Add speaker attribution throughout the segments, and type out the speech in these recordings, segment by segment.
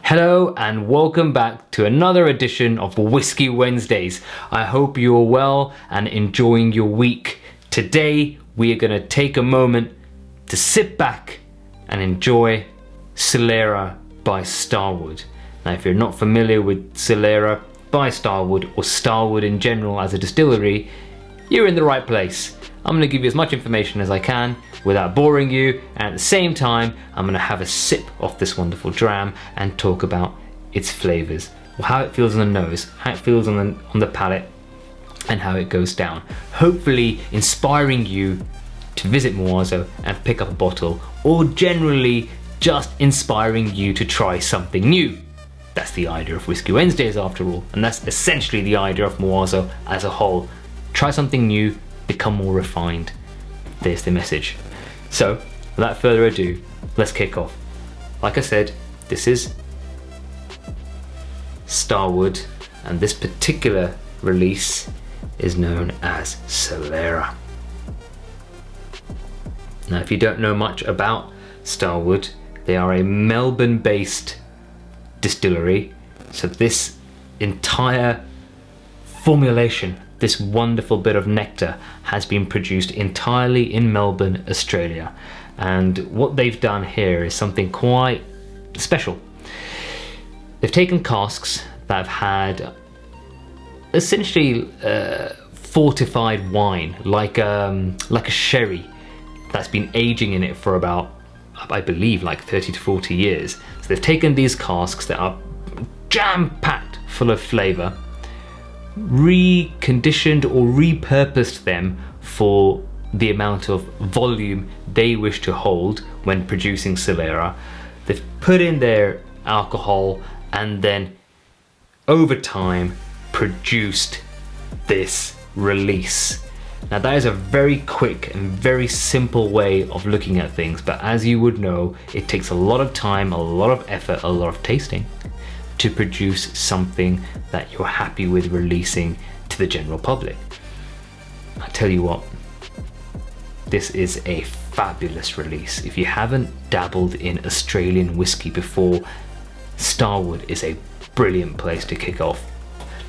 Speaker 1: Hello and welcome back to another edition of Whisky Wednesdays. I hope you're well and enjoying your week. Today we are going to take a moment to sit back and enjoy Solera by Starward. Now if you're not familiar with Solera by Starward or Starward in general as a distillery, you're in the right place. I'm going to give you as much information as I can without boring you, and at the same time I'm going to have a sip of this wonderful dram and talk about its flavours, or how it feels on the nose, how it feels on the palate, and how it goes down. Hopefully inspiring you to visit Muazo and pick up a bottle, or generally just inspiring you to try something new. That's the idea of Whisky Wednesdays after all, and that's essentially the idea of Muazo as a whole. Try something new, become more refined. There's the message. So, without further ado, let's kick off. Like I said, this is Starward, and this particular release is known as Solera. Now, if you don't know much about Starward, they are a Melbourne-based distillery. So this entire formulation, this wonderful bit of nectar, has been produced entirely in Melbourne, Australia. And what they've done here is something quite special. They've taken casks that have had essentially fortified wine, like a sherry, that's been aging in it for about, I believe, like 30 to 40 years. So they've taken these casks that are jam-packed full of flavour, reconditioned or repurposed them for the amount of volume they wish to hold when producing Solera. They've put in their alcohol and then over time produced this release. Now that is a very quick and very simple way of looking at things, but as you would know, it takes a lot of time, a lot of effort, a lot of tasting to produce something that you're happy with releasing to the general public. I tell you what, this is a fabulous release. If you haven't dabbled in Australian whiskey before, Starward is a brilliant place to kick off.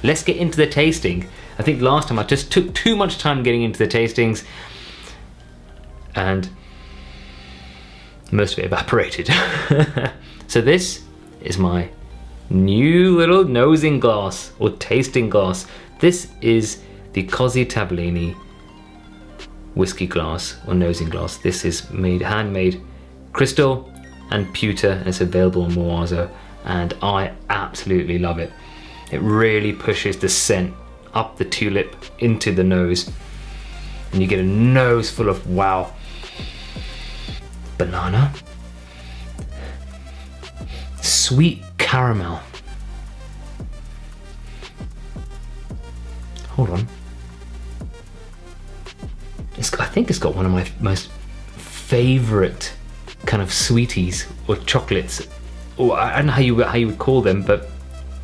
Speaker 1: Let's get into the tasting. I think last time I just took too much time getting into the tastings and most of it evaporated. So this is my new little nosing glass or tasting glass. This is the Così Tavolini whiskey glass or nosing glass. This is handmade crystal and pewter, and it's available on Muazo, and I absolutely love it. It really pushes the scent up the tulip into the nose, and you get a nose full of, wow, banana, sweet caramel. Hold on. I think it's got one of my most favorite kind of sweeties or chocolates, or I don't know how you would call them, but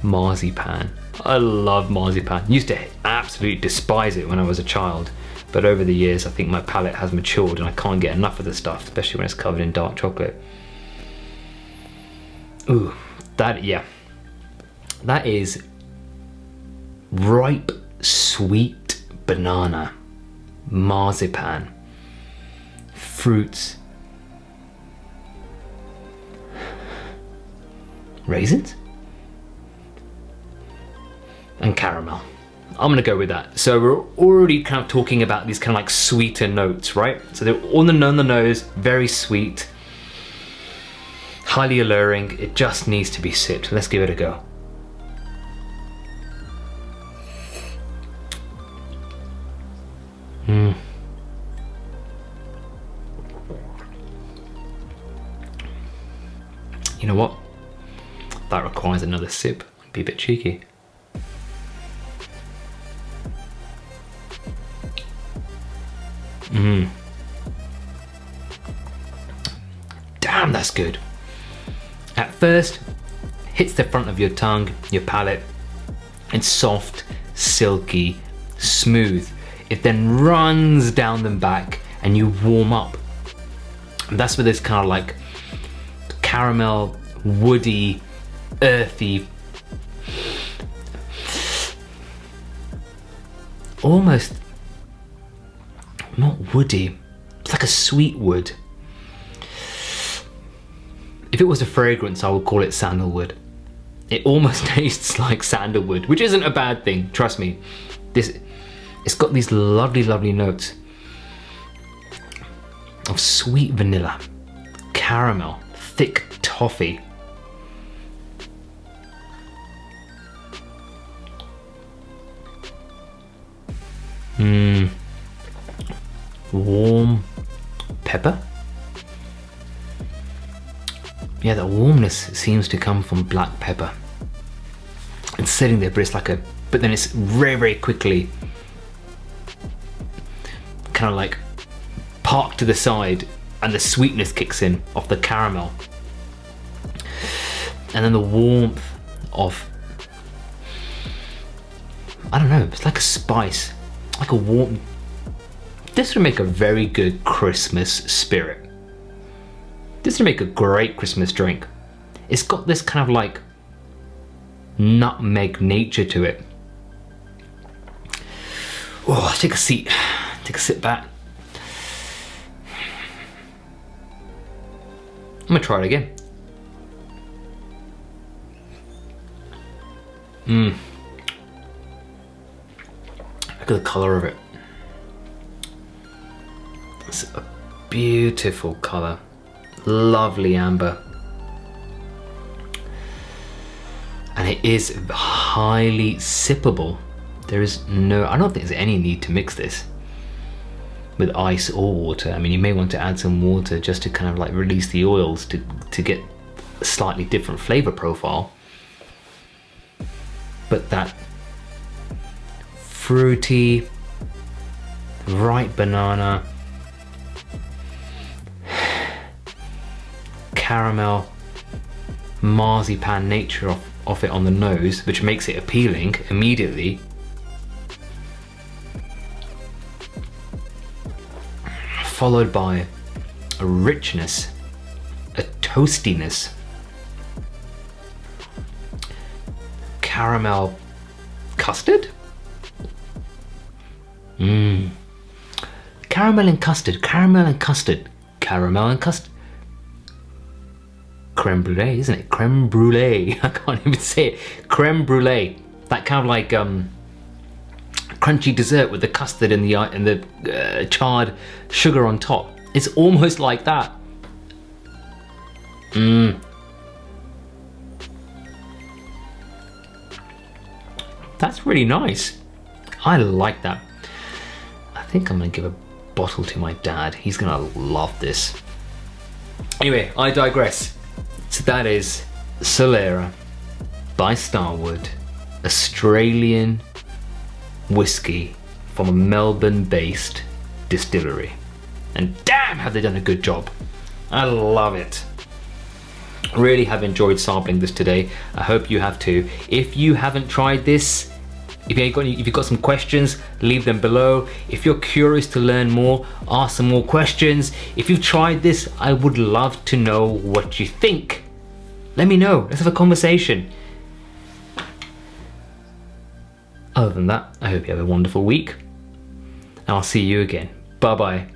Speaker 1: marzipan. I love marzipan. Used to absolutely despise it when I was a child, but over the years I think my palate has matured and I can't get enough of the stuff, especially when it's covered in dark chocolate. Ooh, that is ripe, sweet banana, marzipan, fruits, raisins, and caramel. I'm gonna go with that. So we're already kind of talking about these kind of like sweeter notes, right? So they're on the nose, very sweet, highly alluring. It just needs to be sipped. Let's give it a go. You know what? That requires another sip. Be a bit cheeky. Damn, that's good. At first, hits the front of your tongue, your palate. It's soft, silky, smooth. It then runs down the back and you warm up. And that's where this kind of like caramel, woody earthy, almost not woody. It's like a sweet wood. If it was a fragrance, I would call it sandalwood. It almost tastes like sandalwood, which isn't a bad thing, trust me. It's got these lovely, lovely notes of sweet vanilla, caramel, thick toffee. Warm pepper. Yeah, the warmness seems to come from black pepper. It's sitting there, but it's like but then it's very, very quickly kind of like parked to the side, and the sweetness kicks in of the caramel. And then the warmth of, I don't know, it's like a spice, like a warm, this would make a very good Christmas spirit. This would make a great Christmas drink. It's got this kind of like nutmeg nature to it. Oh, take a seat, take a sit back. I'm gonna try it again. Look at the color of it. It's a beautiful color. Lovely amber. And it is highly sippable. There is no, I don't think there's any need to mix this with ice or water. I mean, you may want to add some water just to kind of like release the oils to get a slightly different flavor profile. But that fruity, ripe banana, caramel, marzipan nature of it on the nose, which makes it appealing immediately. Followed by a richness, a toastiness, caramel custard? Caramel and custard, caramel and custard, caramel and custard. Creme brulee, isn't it? Creme brulee. I can't even say it. Creme brulee. That kind of like crunchy dessert with the custard and the charred sugar on top. It's almost like that. That's really nice. I like that. I think I'm gonna give a bottle to my dad. He's gonna love this. Anyway, I digress. So that is Solera by Starward, Australian whiskey from a Melbourne-based distillery. And damn, have they done a good job. I love it. Really have enjoyed sampling this today. I hope you have too. If you haven't tried this, if you've got some questions, leave them below. If you're curious to learn more, ask some more questions. If you've tried this, I would love to know what you think. Let me know, let's have a conversation. Other than that, I hope you have a wonderful week, and I'll see you again. Bye bye.